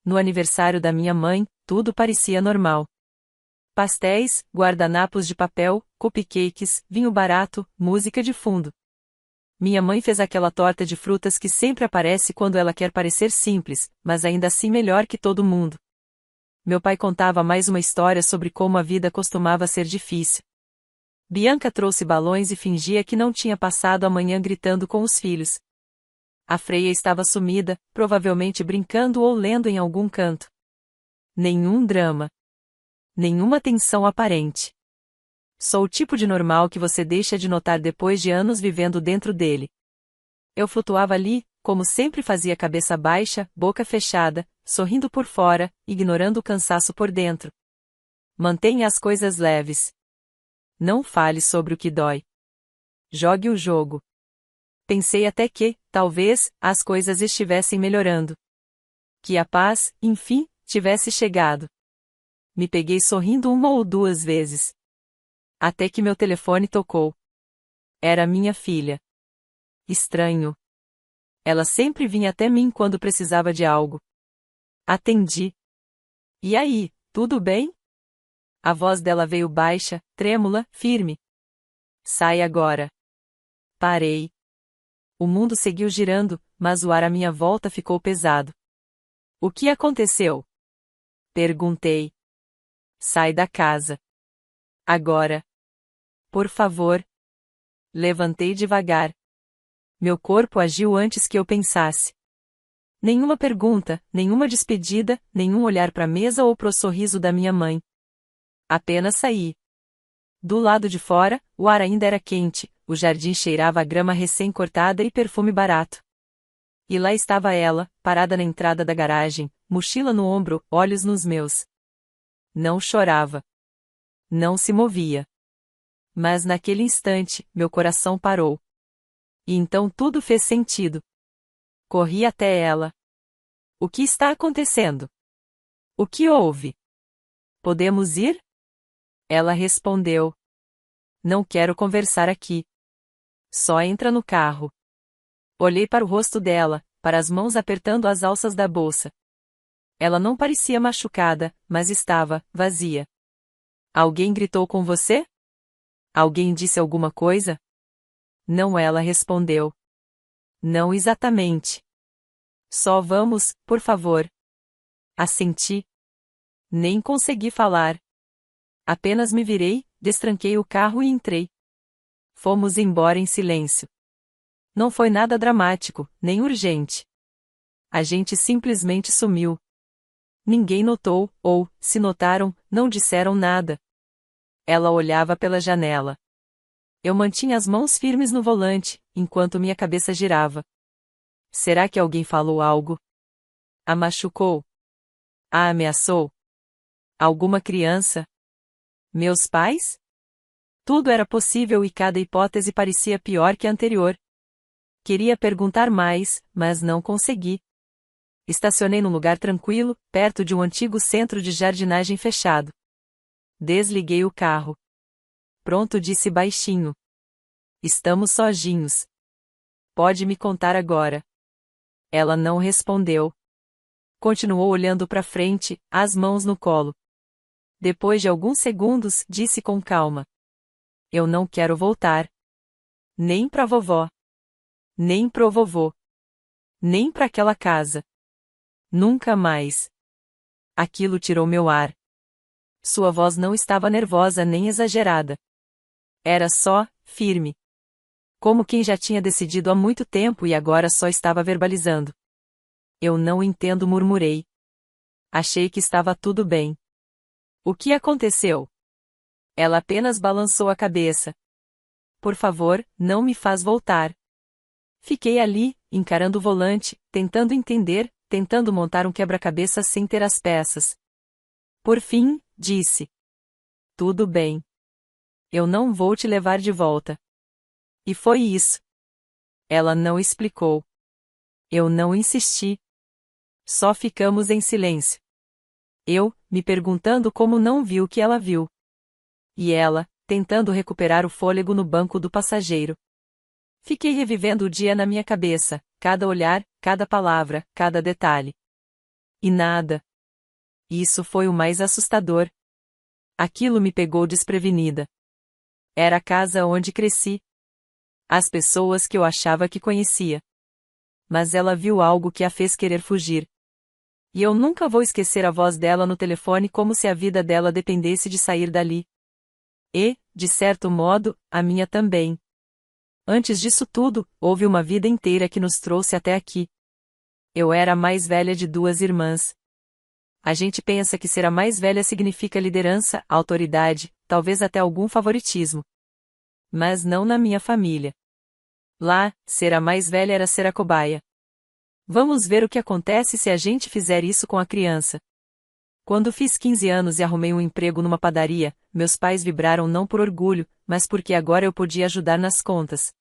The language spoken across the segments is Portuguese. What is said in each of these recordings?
No aniversário da minha mãe, tudo parecia normal. Pastéis, guardanapos de papel, cupcakes, vinho barato, música de fundo. Minha mãe fez aquela torta de frutas que sempre aparece quando ela quer parecer simples, mas ainda assim melhor que todo mundo. Meu pai contava mais uma história sobre como a vida costumava ser difícil. Bianca trouxe balões e fingia que não tinha passado a manhã gritando com os filhos. A Freia estava sumida, provavelmente brincando ou lendo em algum canto. Nenhum drama. Nenhuma tensão aparente. Sou o tipo de normal que você deixa de notar depois de anos vivendo dentro dele. Eu flutuava ali, como sempre fazia, cabeça baixa, boca fechada, sorrindo por fora, ignorando o cansaço por dentro. Mantenha as coisas leves. Não fale sobre o que dói. Jogue o jogo. Pensei até que, talvez, as coisas estivessem melhorando. Que a paz, enfim, tivesse chegado. Me peguei sorrindo uma ou duas vezes. Até que meu telefone tocou. Era minha filha. Estranho. Ela sempre vinha até mim quando precisava de algo. Atendi. E aí, tudo bem? A voz dela veio baixa, trêmula, firme. Sai agora. Parei. O mundo seguiu girando, mas o ar à minha volta ficou pesado. O que aconteceu? Perguntei. Sai da casa. Agora. Por favor. Levantei devagar. Meu corpo agiu antes que eu pensasse. Nenhuma pergunta, nenhuma despedida, nenhum olhar para a mesa ou pro sorriso da minha mãe. Apenas saí. Do lado de fora, o ar ainda era quente, o jardim cheirava a grama recém-cortada e perfume barato. E lá estava ela, parada na entrada da garagem, mochila no ombro, olhos nos meus. Não chorava. Não se movia. Mas naquele instante, meu coração parou. E então tudo fez sentido. Corri até ela. O que está acontecendo? O que houve? Podemos ir? Ela respondeu. Não quero conversar aqui. Só entra no carro. Olhei para o rosto dela, para as mãos apertando as alças da bolsa. Ela não parecia machucada, mas estava vazia. Alguém gritou com você? Alguém disse alguma coisa? Não, ela respondeu. Não exatamente. Só vamos, por favor. Assenti. Nem consegui falar. Apenas me virei, destranquei o carro e entrei. Fomos embora em silêncio. Não foi nada dramático, nem urgente. A gente simplesmente sumiu. Ninguém notou, ou, se notaram, não disseram nada. Ela olhava pela janela. Eu mantinha as mãos firmes no volante, enquanto minha cabeça girava. Será que alguém falou algo? A machucou? A ameaçou? Alguma criança? Meus pais? Tudo era possível e cada hipótese parecia pior que a anterior. Queria perguntar mais, mas não consegui. Estacionei num lugar tranquilo, perto de um antigo centro de jardinagem fechado. Desliguei o carro. Pronto, disse baixinho. Estamos sozinhos. Pode me contar agora. Ela não respondeu. Continuou olhando para frente, as mãos no colo. Depois de alguns segundos, disse com calma. Eu não quero voltar. Nem pra vovó. Nem pro vovô. Nem pra aquela casa. Nunca mais. Aquilo tirou meu ar. Sua voz não estava nervosa nem exagerada. Era só, firme. Como quem já tinha decidido há muito tempo e agora só estava verbalizando. Eu não entendo, murmurei. Achei que estava tudo bem. O que aconteceu? Ela apenas balançou a cabeça. Por favor, não me faz voltar. Fiquei ali, encarando o volante, tentando entender, tentando montar um quebra-cabeça sem ter as peças. Por fim, disse. Tudo bem. Eu não vou te levar de volta. E foi isso. Ela não explicou. Eu não insisti. Só ficamos em silêncio. Eu, me perguntando como não viu o que ela viu. E ela, tentando recuperar o fôlego no banco do passageiro. Fiquei revivendo o dia na minha cabeça, cada olhar, cada palavra, cada detalhe. E nada. Isso foi o mais assustador. Aquilo me pegou desprevenida. Era a casa onde cresci. As pessoas que eu achava que conhecia. Mas ela viu algo que a fez querer fugir. E eu nunca vou esquecer a voz dela no telefone como se a vida dela dependesse de sair dali. E, de certo modo, a minha também. Antes disso tudo, houve uma vida inteira que nos trouxe até aqui. Eu era a mais velha de 2 irmãs. A gente pensa que ser a mais velha significa liderança, autoridade, talvez até algum favoritismo. Mas não na minha família. Lá, ser a mais velha era ser a cobaia. Vamos ver o que acontece se a gente fizer isso com a criança. Quando fiz 15 anos e arrumei um emprego numa padaria, meus pais vibraram não por orgulho, mas porque agora eu podia ajudar nas contas.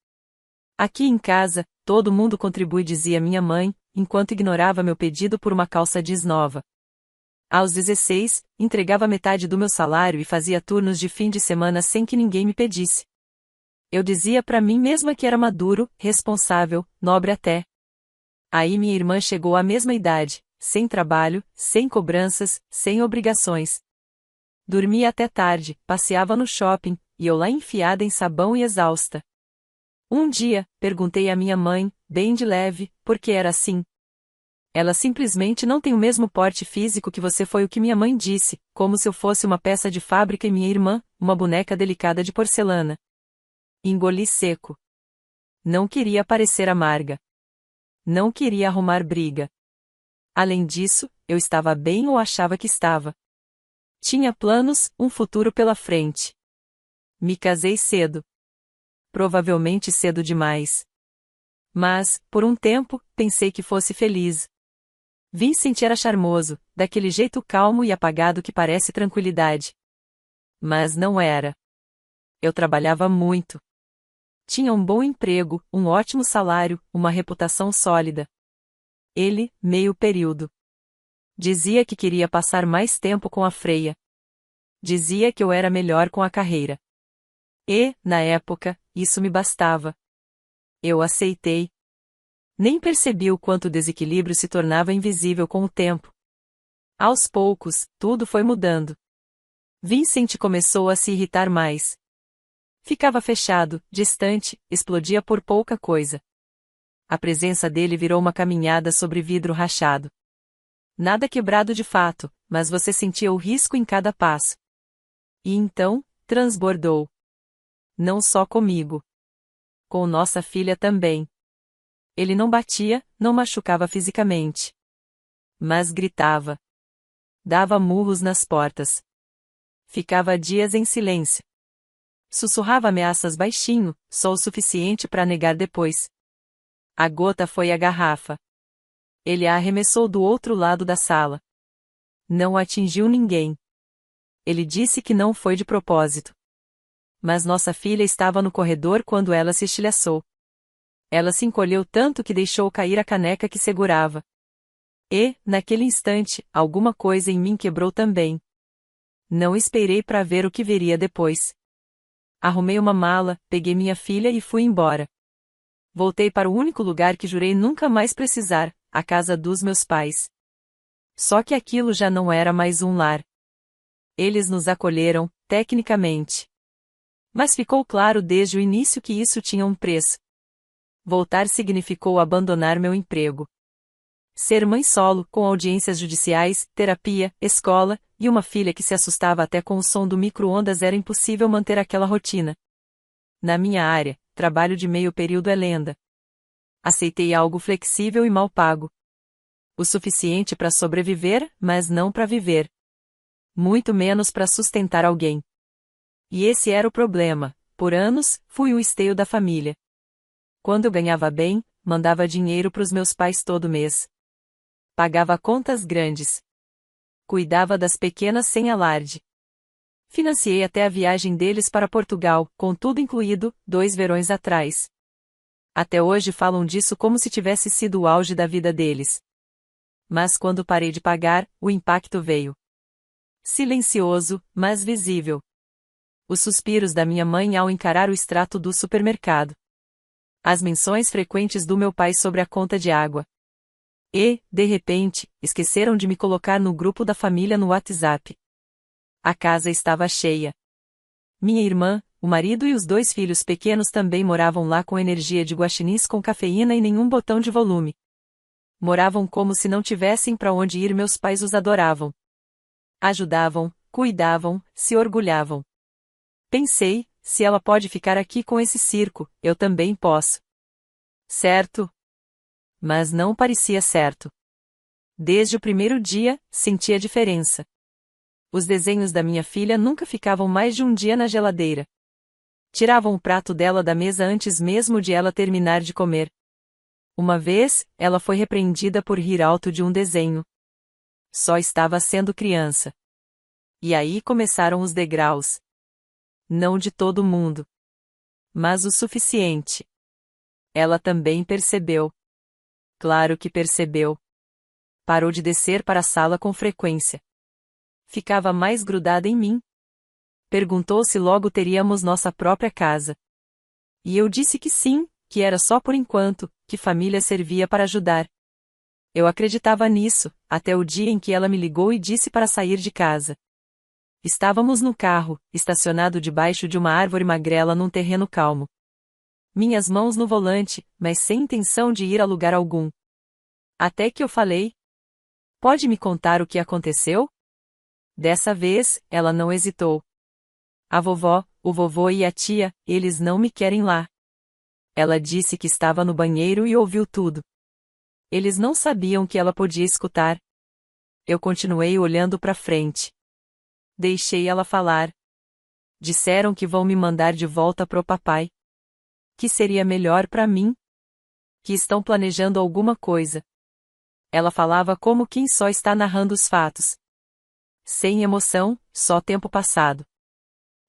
Aqui em casa, todo mundo contribui, dizia minha mãe, enquanto ignorava meu pedido por uma calça jeans nova. Aos 16, entregava metade do meu salário e fazia turnos de fim de semana sem que ninguém me pedisse. Eu dizia pra mim mesma que era maduro, responsável, nobre até. Aí minha irmã chegou à mesma idade, sem trabalho, sem cobranças, sem obrigações. Dormia até tarde, passeava no shopping, e eu lá enfiada em sabão e exausta. Um dia, perguntei à minha mãe, bem de leve, por que era assim. Ela simplesmente não tem o mesmo porte físico que você, foi o que minha mãe disse, como se eu fosse uma peça de fábrica e minha irmã, uma boneca delicada de porcelana. Engoli seco. Não queria parecer amarga. Não queria arrumar briga. Além disso, eu estava bem ou achava que estava. Tinha planos, um futuro pela frente. Me casei cedo. Provavelmente cedo demais. Mas, por um tempo, pensei que fosse feliz. Vincent era charmoso, daquele jeito calmo e apagado que parece tranquilidade. Mas não era. Eu trabalhava muito. Tinha um bom emprego, um ótimo salário, uma reputação sólida. Ele, meio período. Dizia que queria passar mais tempo com a Freia. Dizia que eu era melhor com a carreira. E, na época, isso me bastava. Eu aceitei. Nem percebi o quanto o desequilíbrio se tornava invisível com o tempo. Aos poucos, tudo foi mudando. Vincent começou a se irritar mais. Ficava fechado, distante, explodia por pouca coisa. A presença dele virou uma caminhada sobre vidro rachado. Nada quebrado de fato, mas você sentia o risco em cada passo. E então, transbordou. Não só comigo. Com nossa filha também. Ele não batia, não machucava fisicamente. Mas gritava. Dava murros nas portas. Ficava dias em silêncio. Sussurrava ameaças baixinho, só o suficiente para negar depois. A gota foi a garrafa. Ele a arremessou do outro lado da sala. Não atingiu ninguém. Ele disse que não foi de propósito. Mas nossa filha estava no corredor quando ela se estilhaçou. Ela se encolheu tanto que deixou cair a caneca que segurava. E, naquele instante, alguma coisa em mim quebrou também. Não esperei para ver o que viria depois. Arrumei uma mala, peguei minha filha e fui embora. Voltei para o único lugar que jurei nunca mais precisar, a casa dos meus pais. Só que aquilo já não era mais um lar. Eles nos acolheram, tecnicamente. Mas ficou claro desde o início que isso tinha um preço. Voltar significou abandonar meu emprego. Ser mãe solo, com audiências judiciais, terapia, escola, e uma filha que se assustava até com o som do micro-ondas, era impossível manter aquela rotina. Na minha área, trabalho de meio período é lenda. Aceitei algo flexível e mal pago. O suficiente para sobreviver, mas não para viver. Muito menos para sustentar alguém. E esse era o problema. Por anos, fui o esteio da família. Quando eu ganhava bem, mandava dinheiro para os meus pais todo mês. Pagava contas grandes. Cuidava das pequenas sem alarde. Financiei até a viagem deles para Portugal, com tudo incluído, 2 verões atrás. Até hoje falam disso como se tivesse sido o auge da vida deles. Mas quando parei de pagar, o impacto veio. Silencioso, mas visível. Os suspiros da minha mãe ao encarar o extrato do supermercado. As menções frequentes do meu pai sobre a conta de água. E, de repente, esqueceram de me colocar no grupo da família no WhatsApp. A casa estava cheia. Minha irmã, o marido e os 2 filhos pequenos também moravam lá com energia de guaxinins com cafeína e nenhum botão de volume. Moravam como se não tivessem para onde ir, meus pais os adoravam. Ajudavam, cuidavam, se orgulhavam. Pensei, se ela pode ficar aqui com esse circo, eu também posso. Certo? Mas não parecia certo. Desde o primeiro dia, senti a diferença. Os desenhos da minha filha nunca ficavam mais de um dia na geladeira. Tiravam o prato dela da mesa antes mesmo de ela terminar de comer. Uma vez, ela foi repreendida por rir alto de um desenho. Só estava sendo criança. E aí começaram os degraus. Não de todo mundo. Mas o suficiente. Ela também percebeu. Claro que percebeu. Parou de descer para a sala com frequência. Ficava mais grudada em mim. Perguntou se logo teríamos nossa própria casa. E eu disse que sim, que era só por enquanto, que família servia para ajudar. Eu acreditava nisso, até o dia em que ela me ligou e disse para sair de casa. Estávamos no carro, estacionado debaixo de uma árvore magrela num terreno calmo. Minhas mãos no volante, mas sem intenção de ir a lugar algum. Até que eu falei: "Pode me contar o que aconteceu?" Dessa vez, ela não hesitou. A vovó, o vovô e a tia, eles não me querem lá. Ela disse que estava no banheiro e ouviu tudo. Eles não sabiam que ela podia escutar. Eu continuei olhando para frente. Deixei ela falar. Disseram que vão me mandar de volta pro papai. Que seria melhor para mim. Que estão planejando alguma coisa. Ela falava como quem só está narrando os fatos. Sem emoção, só tempo passado.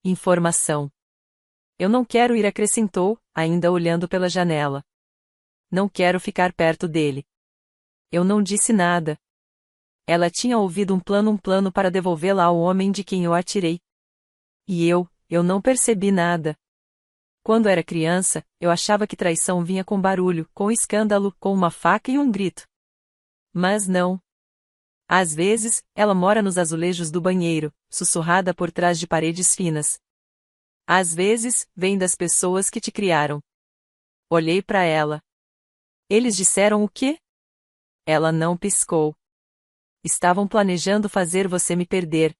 Informação. Eu não quero ir, acrescentou, ainda olhando pela janela. Não quero ficar perto dele. Eu não disse nada. Ela tinha ouvido um plano para devolvê-la ao homem de quem eu atirei. E eu não percebi nada. Quando era criança, eu achava que traição vinha com barulho, com escândalo, com uma faca e um grito. Mas não. Às vezes, ela mora nos azulejos do banheiro, sussurrada por trás de paredes finas. Às vezes, vem das pessoas que te criaram. Olhei para ela. Eles disseram o quê? Ela não piscou. Estavam planejando fazer você me perder.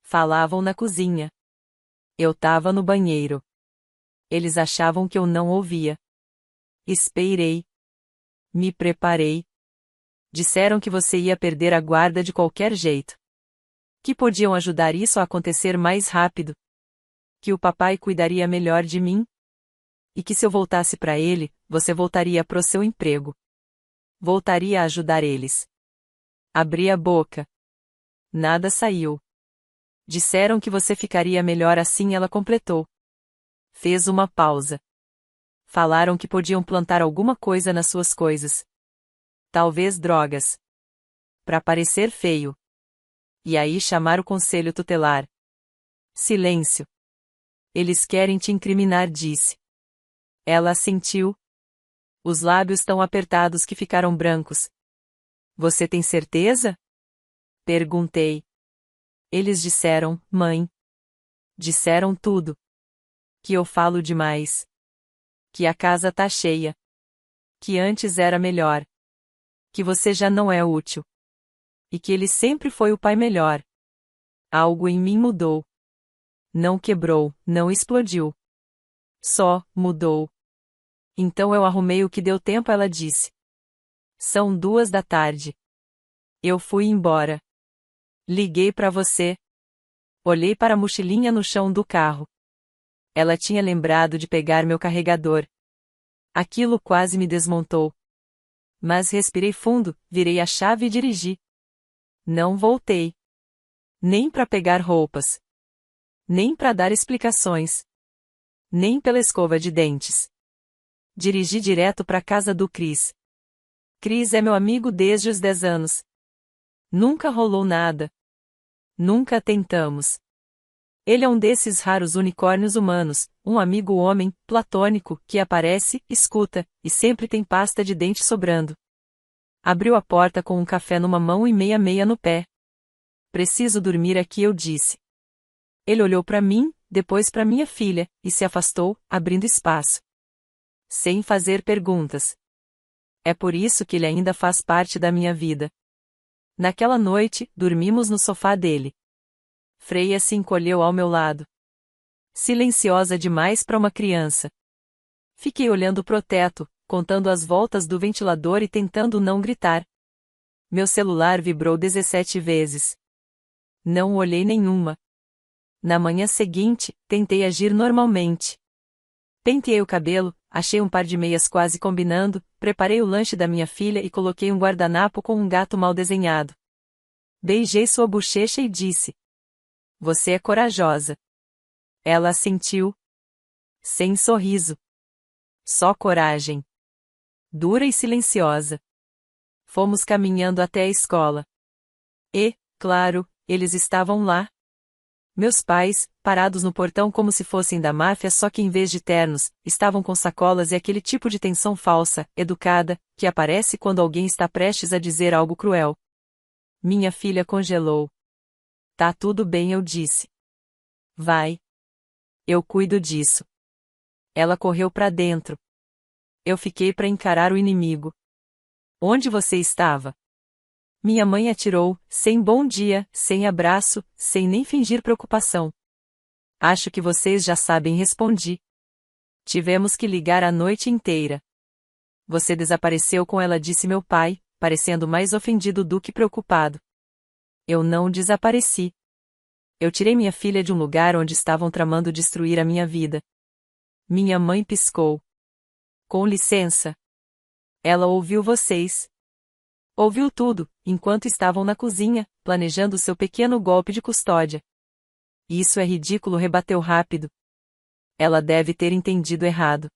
Falavam na cozinha. Eu tava no banheiro. Eles achavam que eu não ouvia. Esperei. Me preparei. Disseram que você ia perder a guarda de qualquer jeito. Que podiam ajudar isso a acontecer mais rápido. Que o papai cuidaria melhor de mim. E que se eu voltasse para ele, você voltaria pro seu emprego. Voltaria a ajudar eles. Abri a boca. Nada saiu. Disseram que você ficaria melhor assim, ela completou. Fez uma pausa. Falaram que podiam plantar alguma coisa nas suas coisas. Talvez drogas. Pra parecer feio. E aí chamar o conselho tutelar. Silêncio. Eles querem te incriminar, disse. Ela assentiu. Os lábios tão apertados que ficaram brancos. Você tem certeza? Perguntei. Eles disseram, mãe. Disseram tudo. Que eu falo demais. Que a casa tá cheia. Que antes era melhor. Que você já não é útil. E que ele sempre foi o pai melhor. Algo em mim mudou. Não quebrou, não explodiu. Só mudou. Então eu arrumei o que deu tempo, ela disse. São 2 da tarde. Eu fui embora. Liguei para você. Olhei para a mochilinha no chão do carro. Ela tinha lembrado de pegar meu carregador. Aquilo quase me desmontou. Mas respirei fundo, virei a chave e dirigi. Não voltei. Nem para pegar roupas. Nem para dar explicações. Nem pela escova de dentes. Dirigi direto para a casa do Chris. Chris é meu amigo desde os 10 anos. Nunca rolou nada. Nunca tentamos. Ele é um desses raros unicórnios humanos, um amigo homem, platônico, que aparece, escuta, e sempre tem pasta de dente sobrando. Abriu a porta com um café numa mão e meia no pé. Preciso dormir aqui, eu disse. Ele olhou para mim, depois para minha filha, e se afastou, abrindo espaço. Sem fazer perguntas. É por isso que ele ainda faz parte da minha vida. Naquela noite, dormimos no sofá dele. Freya se encolheu ao meu lado. Silenciosa demais para uma criança. Fiquei olhando pro teto, contando as voltas do ventilador e tentando não gritar. Meu celular vibrou 17 vezes. Não olhei nenhuma. Na manhã seguinte, tentei agir normalmente. Penteei o cabelo, achei um par de meias quase combinando, preparei o lanche da minha filha e coloquei um guardanapo com um gato mal desenhado. Beijei sua bochecha e disse: "Você é corajosa." Ela assentiu. Sem sorriso. Só coragem. Dura e silenciosa. Fomos caminhando até a escola. E, claro, eles estavam lá. Meus pais, parados no portão como se fossem da máfia, só que em vez de ternos, estavam com sacolas e aquele tipo de tensão falsa, educada, que aparece quando alguém está prestes a dizer algo cruel. Minha filha congelou. "Tá tudo bem", eu disse. "Vai. Eu cuido disso." Ela correu para dentro. Eu fiquei para encarar o inimigo. "Onde você estava?" Minha mãe atirou, sem bom dia, sem abraço, sem nem fingir preocupação. "Acho que vocês já sabem", respondi. "Tivemos que ligar a noite inteira." "Você desapareceu com ela", disse meu pai, parecendo mais ofendido do que preocupado. "Eu não desapareci. Eu tirei minha filha de um lugar onde estavam tramando destruir a minha vida." Minha mãe piscou. "Com licença." "Ela ouviu vocês." Ouviu tudo, enquanto estavam na cozinha, planejando seu pequeno golpe de custódia. "Isso é ridículo", rebateu rápido. "Ela deve ter entendido errado."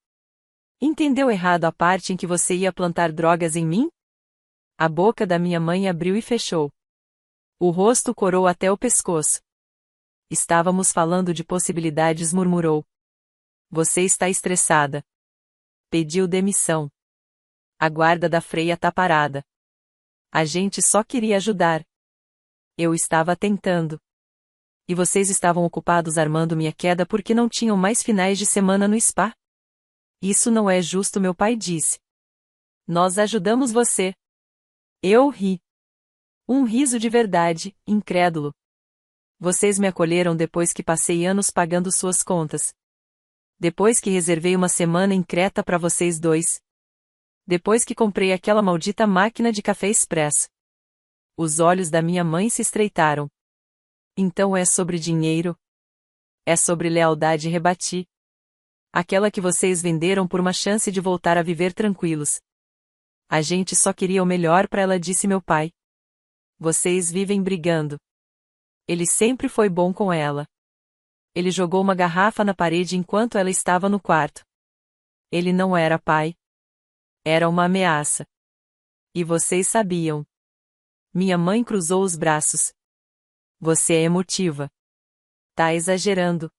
"Entendeu errado a parte em que você ia plantar drogas em mim?" A boca da minha mãe abriu e fechou. O rosto corou até o pescoço. "Estávamos falando de possibilidades", murmurou. "Você está estressada." Pediu demissão. "A guarda da Freya tá parada." "A gente só queria ajudar." "Eu estava tentando." "E vocês estavam ocupados armando minha queda porque não tinham mais finais de semana no spa?" "Isso não é justo", meu pai disse. "Nós ajudamos você." Eu ri. Um riso de verdade, incrédulo. "Vocês me acolheram depois que passei anos pagando suas contas. Depois que reservei uma semana em Creta para vocês dois. Depois que comprei aquela maldita máquina de café expresso." Os olhos da minha mãe se estreitaram. "Então é sobre dinheiro?" "É sobre lealdade", rebati. "Aquela que vocês venderam por uma chance de voltar a viver tranquilos." "A gente só queria o melhor para ela", disse meu pai. "Vocês vivem brigando." "Ele sempre foi bom com ela." Ele jogou uma garrafa na parede enquanto ela estava no quarto. "Ele não era pai. Era uma ameaça. E vocês sabiam." Minha mãe cruzou os braços. "Você é emotiva." "Tá exagerando."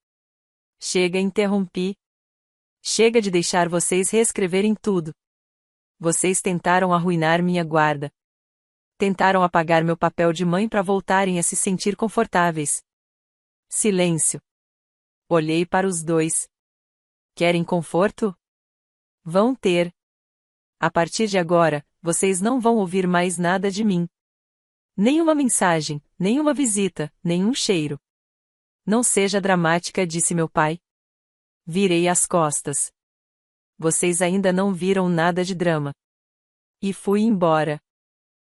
"Chega", interrompi. "Chega de deixar vocês reescreverem tudo. Vocês tentaram arruinar minha guarda. Tentaram apagar meu papel de mãe para voltarem a se sentir confortáveis." Silêncio. Olhei para os dois. "Querem conforto? Vão ter. A partir de agora, vocês não vão ouvir mais nada de mim. Nenhuma mensagem, nenhuma visita, nenhum cheiro." "Não seja dramática", disse meu pai. Virei as costas. "Vocês ainda não viram nada de drama." E fui embora.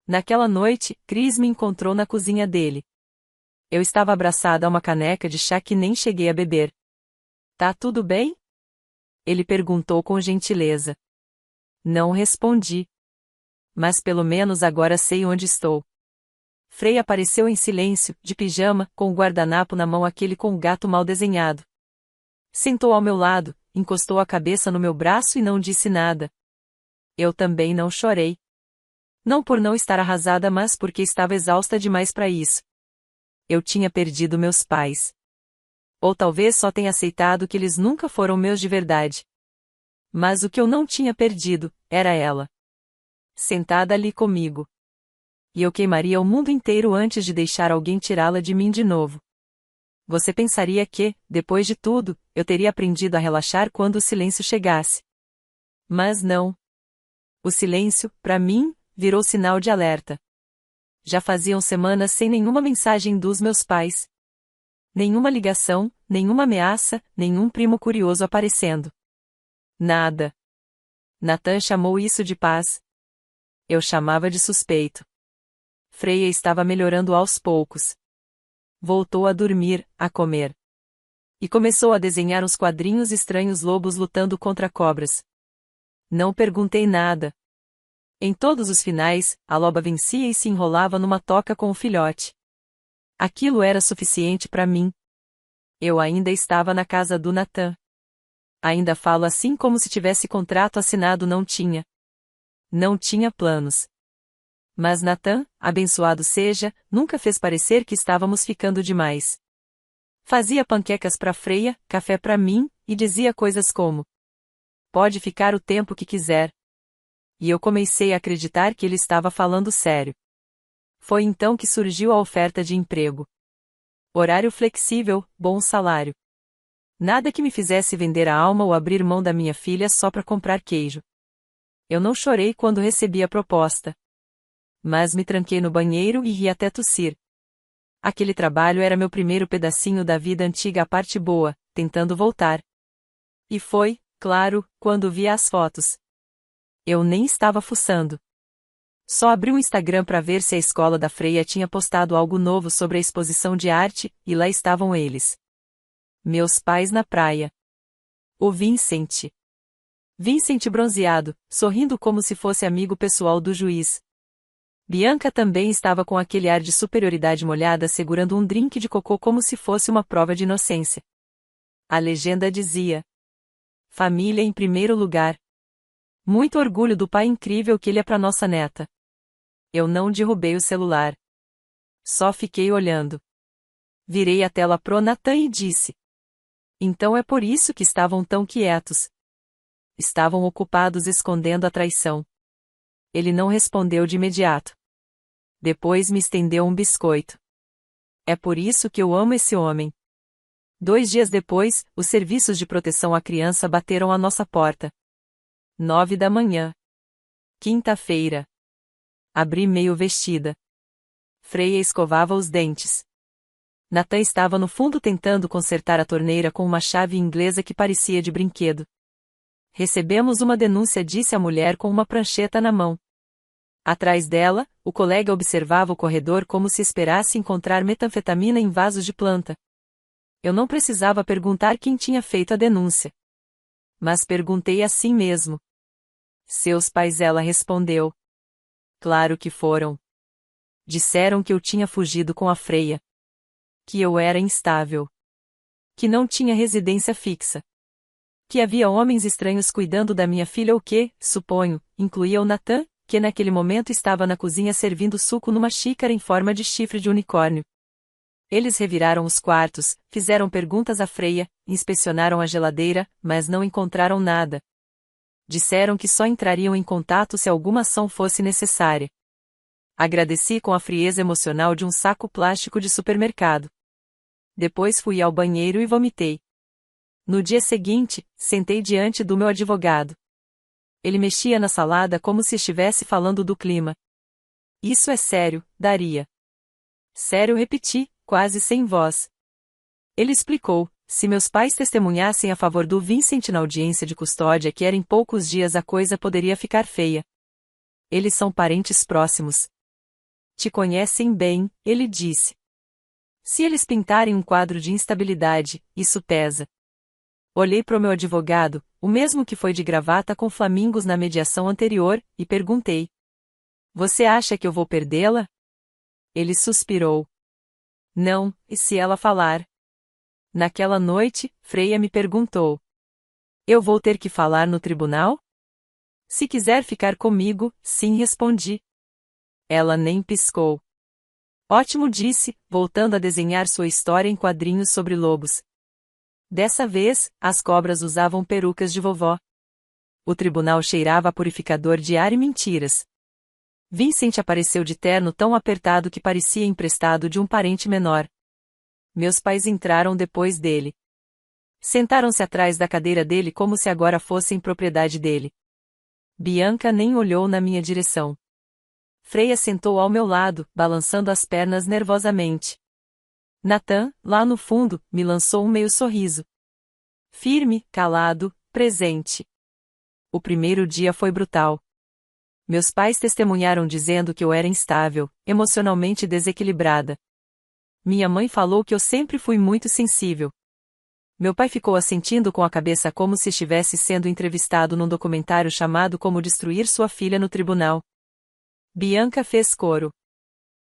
Naquela noite, Chris me encontrou na cozinha dele. Eu estava abraçada a uma caneca de chá que nem cheguei a beber. "Tá tudo bem?" ele perguntou com gentileza. Não respondi. "Mas pelo menos agora sei onde estou." Frei apareceu em silêncio, de pijama, com o guardanapo na mão, aquele com o gato mal desenhado. Sentou ao meu lado, encostou a cabeça no meu braço e não disse nada. Eu também não chorei. Não por não estar arrasada, mas porque estava exausta demais para isso. Eu tinha perdido meus pais. Ou talvez só tenha aceitado que eles nunca foram meus de verdade. Mas o que eu não tinha perdido, era ela. sentada ali comigo. E eu queimaria o mundo inteiro antes de deixar alguém tirá-la de mim de novo. Você pensaria que, depois de tudo, eu teria aprendido a relaxar quando o silêncio chegasse. Mas não. O silêncio, para mim, virou sinal de alerta. Já faziam semanas sem nenhuma mensagem dos meus pais. Nenhuma ligação, nenhuma ameaça, nenhum primo curioso aparecendo. Nada. Natan chamou isso de paz. Eu chamava de suspeito. Freya estava melhorando aos poucos. Voltou a dormir, a comer. E começou a desenhar uns quadrinhos estranhos, lobos lutando contra cobras. Não perguntei nada. Em todos os finais, a loba vencia e se enrolava numa toca com o filhote. Aquilo era suficiente para mim. Eu ainda estava na casa do Natan. Ainda falo assim como se tivesse contrato assinado, não tinha. Não tinha planos. Mas Natan, abençoado seja, nunca fez parecer que estávamos ficando demais. Fazia panquecas para Freya, café para mim, e dizia coisas como: pode ficar o tempo que quiser. E eu comecei a acreditar que ele estava falando sério. Foi então que surgiu a oferta de emprego. Horário flexível, bom salário. Nada que me fizesse vender a alma ou abrir mão da minha filha só para comprar queijo. Eu não chorei quando recebi a proposta. Mas me tranquei no banheiro e ri até tossir. Aquele trabalho era meu primeiro pedacinho da vida antiga, a parte boa, tentando voltar. E foi, claro, quando vi as fotos. Eu nem estava fuçando. Só abri o Instagram para ver se a escola da Freya tinha postado algo novo sobre a exposição de arte, e lá estavam eles. Meus pais na praia. O Vincent. Vincent bronzeado, sorrindo como se fosse amigo pessoal do juiz. Bianca também estava com aquele ar de superioridade molhada, segurando um drink de cocô como se fosse uma prova de inocência. A legenda dizia: família em primeiro lugar. Muito orgulho do pai incrível que ele é para nossa neta. Eu não derrubei o celular. Só fiquei olhando. Virei a tela pro Natan e disse: então é por isso que estavam tão quietos. Estavam ocupados escondendo a traição. Ele não respondeu de imediato. Depois me estendeu um biscoito. É por isso que eu amo esse homem. 2 dias depois, os serviços de proteção à criança bateram à nossa porta. 9 da manhã. Quinta-feira. Abri meio vestida. Freya escovava os dentes. Natan estava no fundo tentando consertar a torneira com uma chave inglesa que parecia de brinquedo. Recebemos uma denúncia, disse a mulher com uma prancheta na mão. Atrás dela, o colega observava o corredor como se esperasse encontrar metanfetamina em vasos de planta. Eu não precisava perguntar quem tinha feito a denúncia. Mas perguntei assim mesmo. Seus pais, ela respondeu. Claro que foram. Disseram que eu tinha fugido com a Freya. Que eu era instável. Que não tinha residência fixa. Que havia homens estranhos cuidando da minha filha, ou que, suponho, incluía o Natan, que naquele momento estava na cozinha servindo suco numa xícara em forma de chifre de unicórnio. Eles reviraram os quartos, fizeram perguntas à Freya, inspecionaram a geladeira, mas não encontraram nada. Disseram que só entrariam em contato se alguma ação fosse necessária. Agradeci com a frieza emocional de um saco plástico de supermercado. Depois fui ao banheiro e vomitei. No dia seguinte, sentei diante do meu advogado. Ele mexia na salada como se estivesse falando do clima. Isso é sério, Daria. Sério, repeti, quase sem voz. Ele explicou: se meus pais testemunhassem a favor do Vincent na audiência de custódia, que era em poucos dias, a coisa poderia ficar feia. Eles são parentes próximos. Te conhecem bem, ele disse. Se eles pintarem um quadro de instabilidade, isso pesa. Olhei para o meu advogado, o mesmo que foi de gravata com flamingos na mediação anterior, e perguntei: você acha que eu vou perdê-la? Ele suspirou. Não, e se ela falar? Naquela noite, Freya me perguntou: eu vou ter que falar no tribunal? Se quiser ficar comigo, sim, respondi. Ela nem piscou. Ótimo, disse, voltando a desenhar sua história em quadrinhos sobre lobos. Dessa vez, as cobras usavam perucas de vovó. O tribunal cheirava a purificador de ar e mentiras. Vincent apareceu de terno tão apertado que parecia emprestado de um parente menor. Meus pais entraram depois dele. Sentaram-se atrás da cadeira dele como se agora fossem propriedade dele. Bianca nem olhou na minha direção. Freia sentou ao meu lado, balançando as pernas nervosamente. Nathan, lá no fundo, me lançou um meio sorriso. Firme, calado, presente. O primeiro dia foi brutal. Meus pais testemunharam dizendo que eu era instável, emocionalmente desequilibrada. Minha mãe falou que eu sempre fui muito sensível. Meu pai ficou assentindo com a cabeça como se estivesse sendo entrevistado num documentário chamado Como Destruir Sua Filha no Tribunal. Bianca fez coro.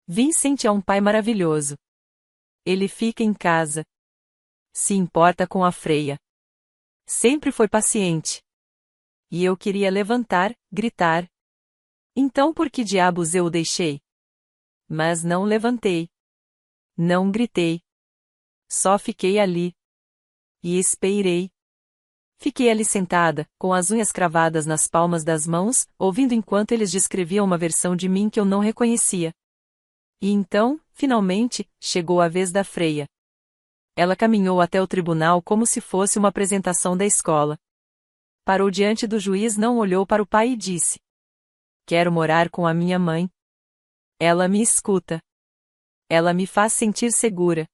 Vincent é um pai maravilhoso. Ele fica em casa. Se importa com a Freia. Sempre foi paciente. E eu queria levantar, gritar. Então por que diabos eu o deixei? Mas não levantei. Não gritei. Só fiquei ali. E esperei. Fiquei ali sentada, com as unhas cravadas nas palmas das mãos, ouvindo enquanto eles descreviam uma versão de mim que eu não reconhecia. E então, finalmente, chegou a vez da Freia. Ela caminhou até o tribunal como se fosse uma apresentação da escola. Parou diante do juiz, não olhou para o pai e disse: Quero morar com a minha mãe. Ela me escuta. Ela me faz sentir segura.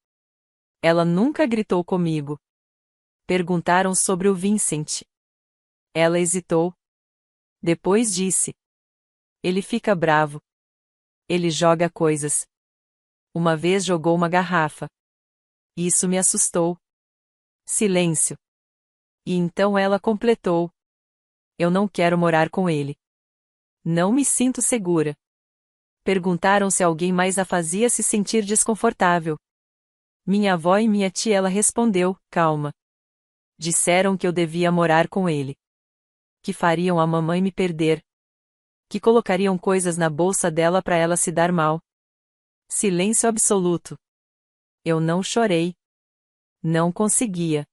Ela nunca gritou comigo. Perguntaram sobre o Vincent. Ela hesitou. Depois disse: Ele fica bravo. Ele joga coisas. Uma vez jogou uma garrafa. Isso me assustou. Silêncio. E então ela completou: Eu não quero morar com ele. Não me sinto segura. Perguntaram se alguém mais a fazia se sentir desconfortável. Minha avó e minha tia. Ela respondeu: Calma. Disseram que eu devia morar com ele. Que fariam a mamãe me perder. Que colocariam coisas na bolsa dela para ela se dar mal. Silêncio absoluto. Eu não chorei. Não conseguia.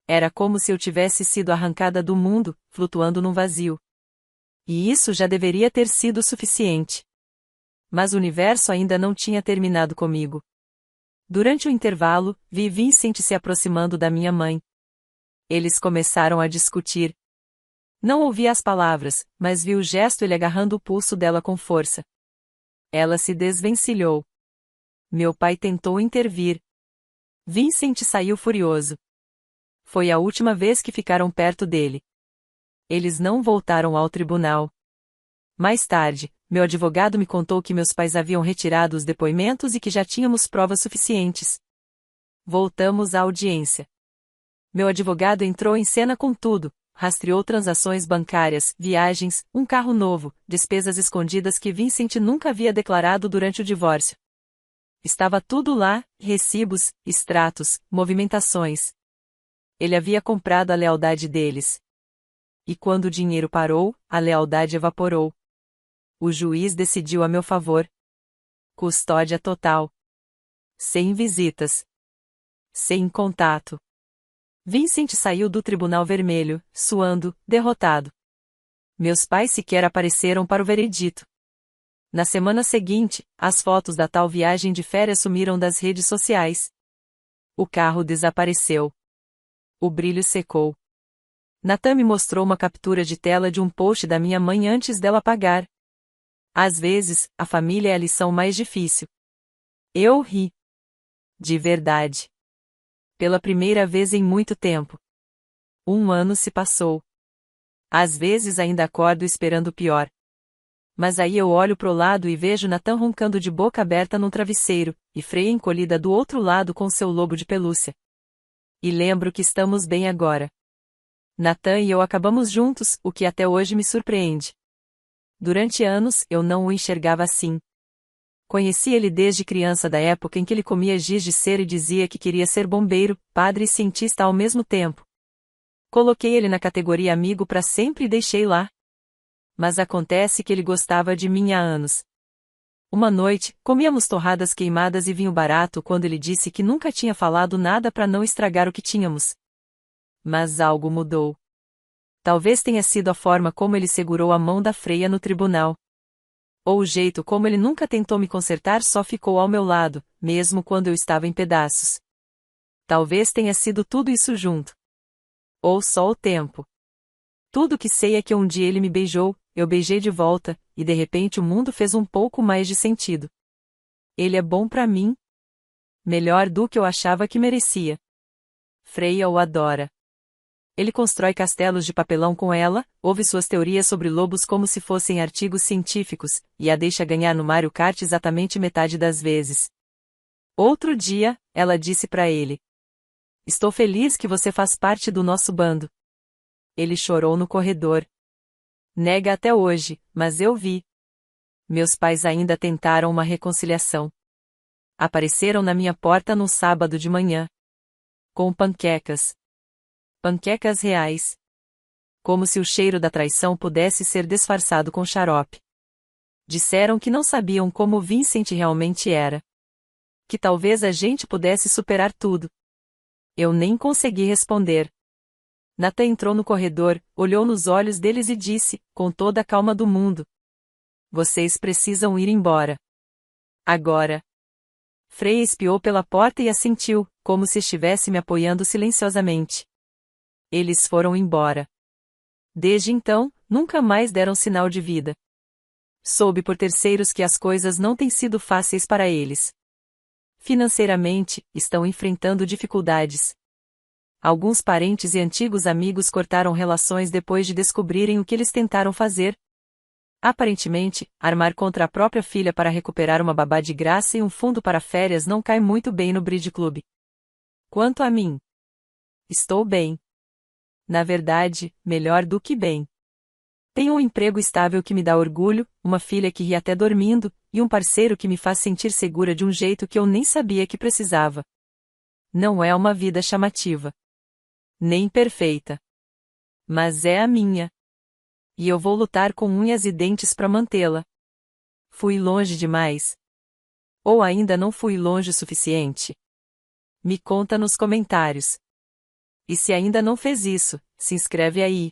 Era como se eu tivesse sido arrancada do mundo, flutuando num vazio. E isso já deveria ter sido suficiente. Mas o universo ainda não tinha terminado comigo. Durante o intervalo, vi Vincent se aproximando da minha mãe. Eles começaram a discutir. Não ouvi as palavras, mas vi o gesto, ele agarrando o pulso dela com força. Ela se desvencilhou. Meu pai tentou intervir. Vincent saiu furioso. Foi a última vez que ficaram perto dele. Eles não voltaram ao tribunal. Mais tarde, meu advogado me contou que meus pais haviam retirado os depoimentos e que já tínhamos provas suficientes. Voltamos à audiência. Meu advogado entrou em cena com tudo, rastreou transações bancárias, viagens, um carro novo, despesas escondidas que Vincent nunca havia declarado durante o divórcio. Estava tudo lá, recibos, extratos, movimentações. Ele havia comprado a lealdade deles. E quando o dinheiro parou, a lealdade evaporou. O juiz decidiu a meu favor. Custódia total. Sem visitas. Sem contato. Vincent saiu do tribunal vermelho, suando, derrotado. Meus pais sequer apareceram para o veredito. Na semana seguinte, as fotos da tal viagem de férias sumiram das redes sociais. O carro desapareceu. O brilho secou. Nathan me mostrou uma captura de tela de um post da minha mãe antes dela apagar. Às vezes, a família é a lição mais difícil. Eu ri. De verdade. Pela primeira vez em muito tempo. 1 ano se passou. Às vezes ainda acordo esperando o pior. Mas aí eu olho pro lado e vejo Nathan roncando de boca aberta num travesseiro, e Freya encolhida do outro lado com seu lobo de pelúcia. E lembro que estamos bem agora. Nathan e eu acabamos juntos, o que até hoje me surpreende. Durante anos, eu não o enxergava assim. Conheci ele desde criança, da época em que ele comia giz de cera e dizia que queria ser bombeiro, padre e cientista ao mesmo tempo. Coloquei ele na categoria amigo para sempre e deixei lá. Mas acontece que ele gostava de mim há anos. Uma noite, comíamos torradas queimadas e vinho barato quando ele disse que nunca tinha falado nada para não estragar o que tínhamos. Mas algo mudou. Talvez tenha sido a forma como ele segurou a mão da Freya no tribunal. Ou o jeito como ele nunca tentou me consertar só ficou ao meu lado, mesmo quando eu estava em pedaços. Talvez tenha sido tudo isso junto. Ou só o tempo. Tudo que sei é que um dia ele me beijou, eu beijei de volta, e de repente o mundo fez um pouco mais de sentido. Ele é bom pra mim? Melhor do que eu achava que merecia. Freya o adora. Ele constrói castelos de papelão com ela, ouve suas teorias sobre lobos como se fossem artigos científicos, e a deixa ganhar no Mario Kart exatamente metade das vezes. Outro dia, ela disse pra ele: "Estou feliz que você faz parte do nosso bando." Ele chorou no corredor. Nega até hoje, mas eu vi. Meus pais ainda tentaram uma reconciliação. Apareceram na minha porta no sábado de manhã. Com panquecas. Panquecas reais. Como se o cheiro da traição pudesse ser disfarçado com xarope. Disseram que não sabiam como Vincent realmente era. Que talvez a gente pudesse superar tudo. Eu nem consegui responder. Nathan entrou no corredor, olhou nos olhos deles e disse, com toda a calma do mundo: "Vocês precisam ir embora. Agora." Freya espiou pela porta e assentiu, como se estivesse me apoiando silenciosamente. Eles foram embora. Desde então, nunca mais deram sinal de vida. Soube por terceiros que as coisas não têm sido fáceis para eles. Financeiramente, estão enfrentando dificuldades. Alguns parentes e antigos amigos cortaram relações depois de descobrirem o que eles tentaram fazer. Aparentemente, armar contra a própria filha para recuperar uma babá de graça e um fundo para férias não cai muito bem no Bridge Club. Quanto a mim, estou bem. Na verdade, melhor do que bem. Tenho um emprego estável que me dá orgulho, uma filha que ri até dormindo, e um parceiro que me faz sentir segura de um jeito que eu nem sabia que precisava. Não é uma vida chamativa. Nem perfeita. Mas é a minha. E eu vou lutar com unhas e dentes para mantê-la. Fui longe demais? Ou ainda não fui longe o suficiente? Me conta nos comentários. E se ainda não fez isso, se inscreve aí.